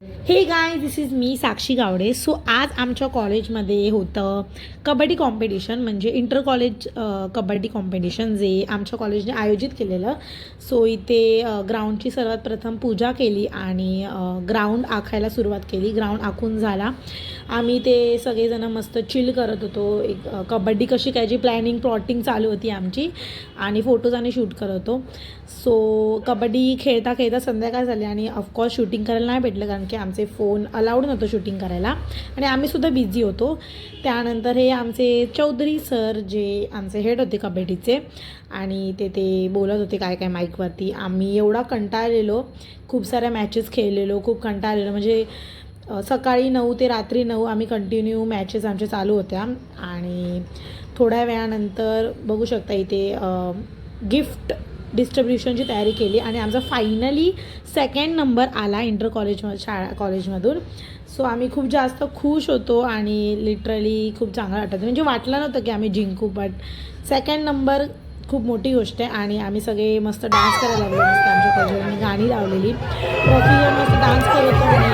हे guys this is me Sakshi Gawade. So आज आमच्या कॉलेजमध्ये होतं कबड्डी कॉम्पिटिशन, म्हणजे इंटर कॉलेज कबड्डी कॉम्पिटिशन जे आमच्या कॉलेजने आयोजित केलेलं. सो इथे ग्राउंडची सर्वात प्रथम पूजा केली आणि ग्राउंड आखायला सुरुवात केली. ग्राउंड आखून झाला. आम्ही ते सगळेजण मस्त चिल करत होतो. एक कबड्डी कशी काय जी प्लॅनिंग प्लॉटिंग चालू होती आमची आणि फोटोज आणि शूट करत होतो. सो कबड्डी खेळता खेळता संध्याकाळ झाली आणि ऑफकोर्स शूटिंग करायला नाही भेटलं, कारण की आमचे फोन अलाउड नव्हतं शूटिंग करायला आणि आम्हीसुद्धा बिझी होतो. त्यानंतर हे आमचे चौधरी सर जे आमचे हेड होते कबड्डीचे आणि ते बोलत होते काय काय माईकवरती. आम्ही एवढा कंटाळलेलो, खूप साऱ्या मॅचेस खेळलेलो, खूप कंटाळलेलो. म्हणजे सकाळी 9 ते रात्री 9 आम्ही कंटिन्यू मॅचेस आमच्या चालू होत्या आणि थोड्या वेळानंतर बघू शकता इथे गिफ्ट डिस्ट्रीब्युशनची तयारी केली आणि आमचा फायनली 2nd नंबर आला इंटर कॉलेजमधून. सो आम्ही खूप जास्त खुश होतो आणि लिटरली खूप चांगलं वाटतं. म्हणजे वाटलं नव्हतं की आम्ही जिंकू, बट 2nd नंबर खूप मोठी गोष्ट आहे. आणि आम्ही सगळे मस्त डान्स करायला लागलो. मस्त आमच्या कॉलेजवर गाणी लावलेली, ट्रॉफीवर मस्त डान्स करत होतो आणि